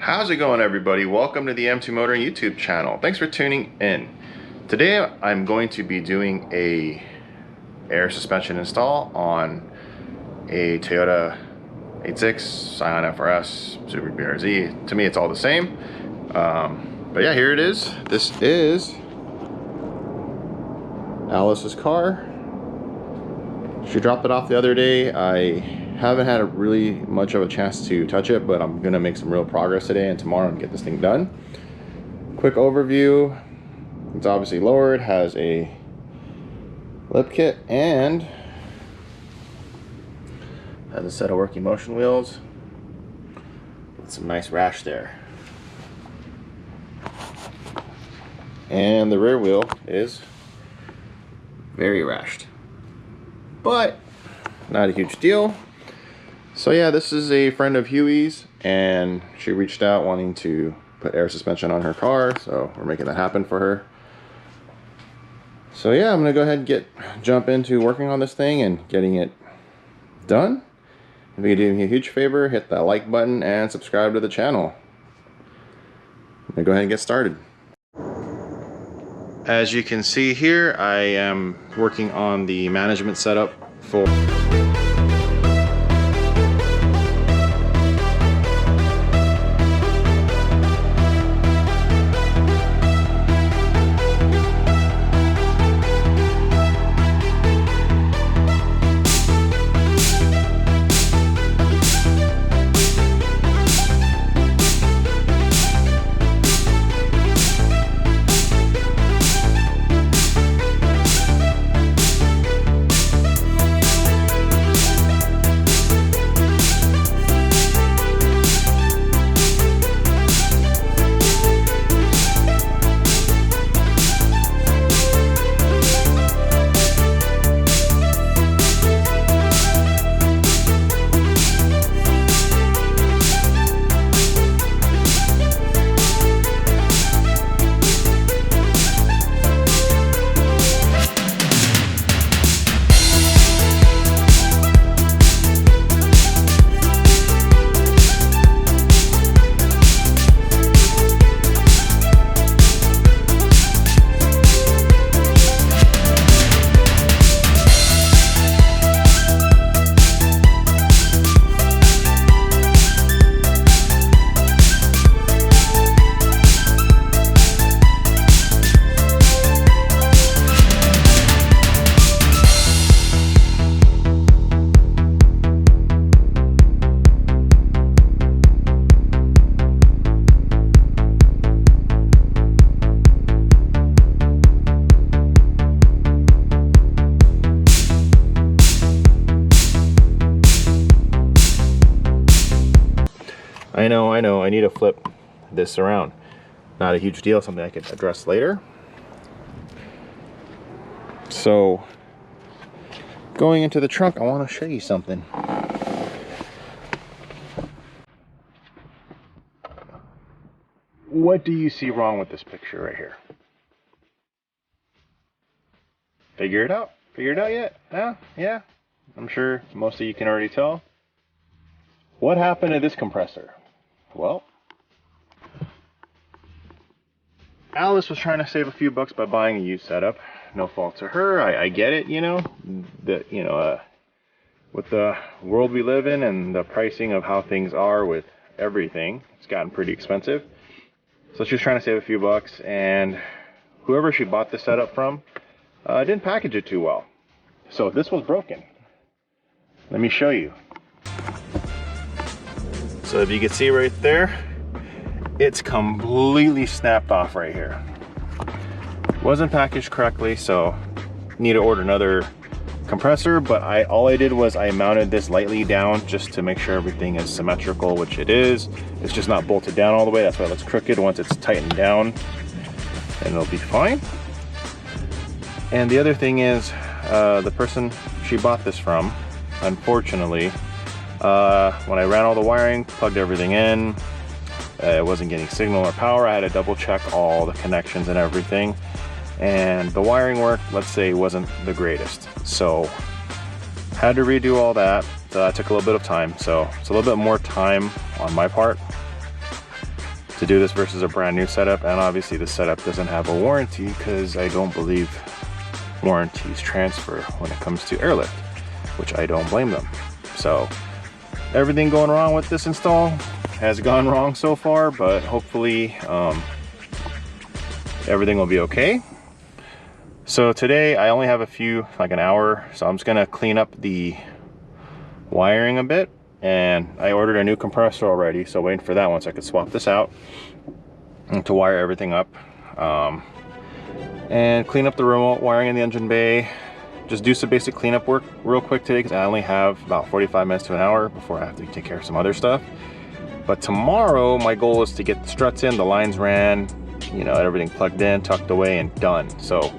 How's it going, everybody? Welcome to the M2 Motoring YouTube channel. Thanks for tuning in. Today I'm going to be doing a air suspension install on a Toyota 86 Scion FRS Super BRZ. To me it's all the same, but yeah, here it is. This is Alice's car. She dropped it off the other day. I haven't had really much of a chance to touch it, but I'm gonna make some real progress today and tomorrow and get this thing done. Quick overview. It's obviously lowered, has a lip kit, and has a set of working motion wheels with some nice rash there. And the rear wheel is very rashed, but not a huge deal. So yeah, this is a friend of Huey's, and she reached out wanting to put air suspension on her car, so we're making that happen for her. So yeah, I'm gonna go ahead and jump into working on this thing and getting it done. If you could do me a huge favor, hit that like button and subscribe to the channel. I'm gonna go ahead and get started. As you can see here, I am working on the management setup for I know, I need to flip this around. Not a huge deal, something I could address later. So, going into the trunk, I want to show you something. What do you see wrong with this picture right here? Figure it out? Figured it out yet? Yeah? I'm sure most of you can already tell. What happened to this compressor? Well, Alice was trying to save a few bucks by buying a used setup. No fault to her. I get it, you know. With the world we live in and the pricing of how things are with everything, it's gotten pretty expensive. So she was trying to save a few bucks, and whoever she bought the setup from didn't package it too well. So this was broken. Let me show you. So if you can see right there, it's completely snapped off right here. Wasn't packaged correctly, so need to order another compressor, but all I did was I mounted this lightly down just to make sure everything is symmetrical, which it is. It's just not bolted down all the way, that's why it looks crooked. Once it's tightened down, and it'll be fine. And the other thing is, the person she bought this from, unfortunately, when I ran all the wiring, plugged everything in, it wasn't getting signal or power. I had to double check all the connections and everything, and the wiring work, let's say, wasn't the greatest, so had to redo all that. That took a little bit of time, so it's a little bit more time on my part. to do this versus a brand new setup. And obviously the setup doesn't have a warranty because I don't believe warranties transfer when it comes to Airlift, which I don't blame them. So everything going wrong with this install has gone wrong so far, but hopefully everything will be okay. So today I only have like an hour, so I'm just gonna clean up the wiring a bit. And I ordered a new compressor already, so waiting for that one so I could swap this out and to wire everything up, and clean up the remote wiring in the engine bay. Just do some basic cleanup work real quick today because I only have about 45 minutes to an hour before I have to take care of some other stuff. But tomorrow my goal is to get the struts in, the lines ran, you know, everything plugged in, tucked away, and done. So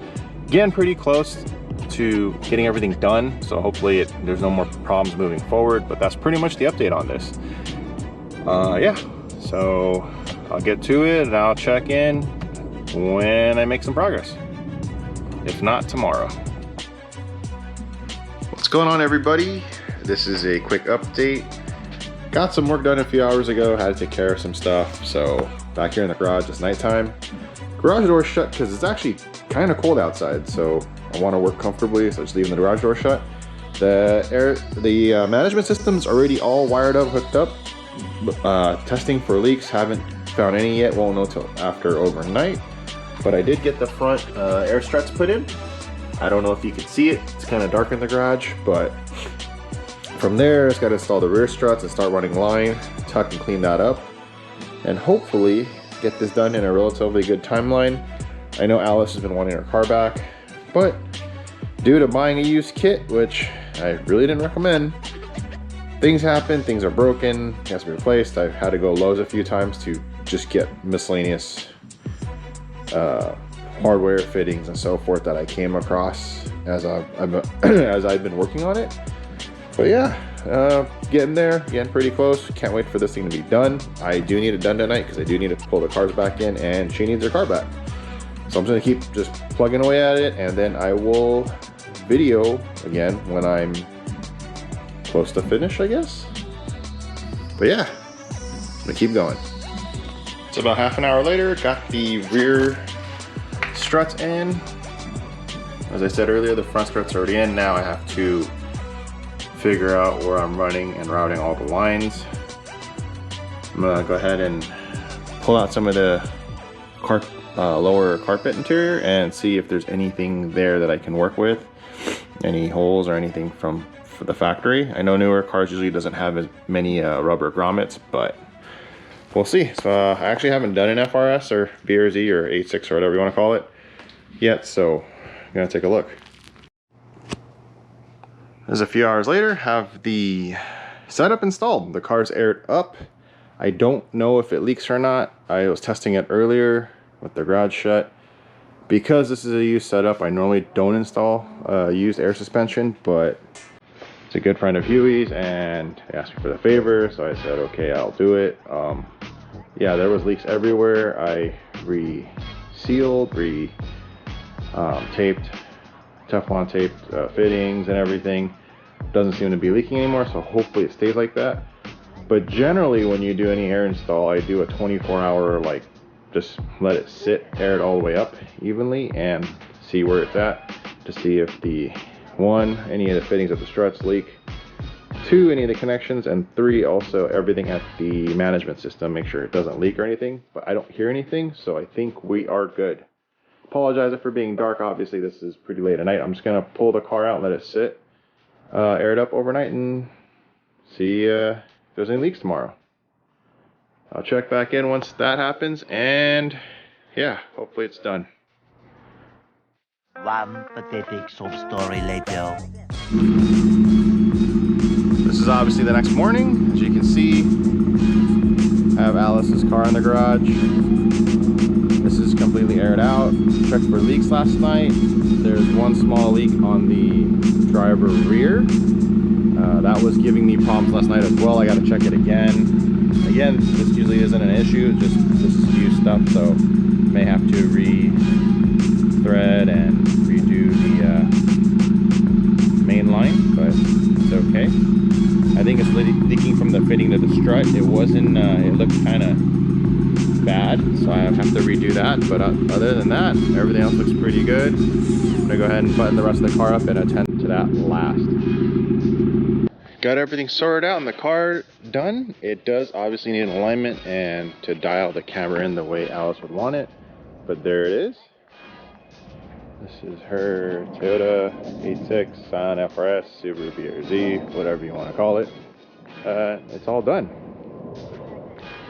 getting pretty close to getting everything done, so hopefully there's no more problems moving forward. But that's pretty much the update on this. Yeah, so I'll get to it and I'll check in when I make some progress, if not tomorrow. What's going on, everybody? This is a quick update. Got some work done a few hours ago, had to take care of some stuff. So back here in the garage, it's nighttime. Garage door shut because it's actually kind of cold outside, so I want to work comfortably, so just leaving the garage door shut. The management system's already all wired up, hooked up. Testing for leaks, haven't found any yet, won't know till after overnight. But I did get the front air struts put in. I don't know if you can see it, it's kind of dark in the garage, but from there it's got to install the rear struts and start running line, tuck and clean that up, and hopefully get this done in a relatively good timeline. I know Alice has been wanting her car back, but due to buying a used kit, which I really didn't recommend, things happen, things are broken, it has to be replaced. I've had to go Lowe's a few times to just get miscellaneous hardware, fittings, and so forth that I came across as I've been working on it. But yeah, getting there, getting pretty close. Can't wait for this thing to be done. I do need it done tonight because I do need to pull the cars back in, and she needs her car back. So I'm just gonna keep just plugging away at it, and then I will video again when I'm close to finish, I guess. But yeah, I'm gonna keep going. It's about half an hour later, got the rear struts in. As I said earlier, the front struts are already in. Now I have to figure out where I'm running and routing all the lines. I'm gonna go ahead and pull out some of the lower carpet interior and see if there's anything there that I can work with, any holes or anything from the factory. I know newer cars usually doesn't have as many rubber grommets, but we'll see. So I actually haven't done an FRS or BRZ or 86 or whatever you want to call it yet, so I'm gonna take a look. As a few hours later, have the setup installed. The car's aired up. I don't know if it leaks or not. I was testing it earlier with the garage shut. Because this is a used setup, I normally don't install used air suspension, but it's a good friend of Huey's and he asked me for the favor, so I said, okay, I'll do it. Yeah, there was leaks everywhere. I re-sealed, taped, Teflon taped fittings and everything. Doesn't seem to be leaking anymore, so hopefully it stays like that. But generally when you do any air install, I do a 24-hour, like, just let it sit, air it all the way up evenly, and see where it's at to see if any of the fittings of the struts leak, 2, any of the connections, and 3, also everything at the management system, make sure it doesn't leak or anything. But I don't hear anything, so I think we are good. Apologize for being dark, obviously this is pretty late at night. I'm just gonna pull the car out, let it sit, air it up overnight, and see if there's any leaks tomorrow. I'll check back in once that happens, and yeah, hopefully it's done. One pathetic sob story later. This is obviously the next morning. As you can see, I have Alice's car in the garage. This is completely aired out. Checked for leaks last night. There's one small leak on the driver rear. That was giving me problems last night as well. I got to check it again. Again, this usually isn't an issue, just this is used stuff, so may have to re-thread and redo the main line, but it's okay. I think it's leaking from the fitting to the strut. It wasn't, it looked kind of bad, so I have to redo that. But other than that, everything else looks pretty good. I'm gonna go ahead and button the rest of the car up and attend to that last. Got everything sorted out and the car done. It does obviously need an alignment and to dial the camera in the way Alice would want it, but there it is. This is her Toyota 86 Scion FRS, Subaru BRZ, whatever you want to call it. It's all done.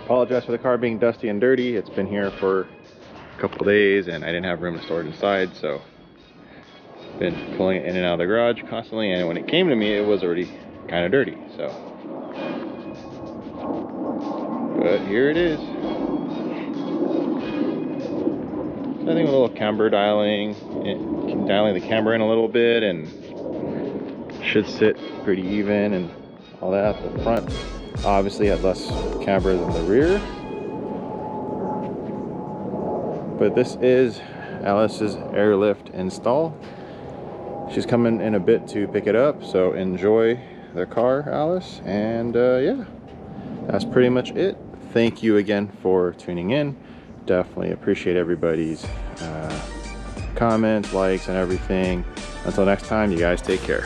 Apologize for the car being dusty and dirty. It's been here for a couple days and I didn't have room to store it inside, so been pulling it in and out of the garage constantly, and when it came to me it was already kind of dirty, so. But here it is. So I think a little camber dialing the camber in a little bit, and should sit pretty even and all that. The front obviously has less camber than the rear, but this is Alice's Airlift install. She's coming in a bit to pick it up, so enjoy the car, Alice. And yeah, that's pretty much it. Thank you again for tuning in. Definitely appreciate everybody's comments, likes, and everything. Until next time, you guys take care.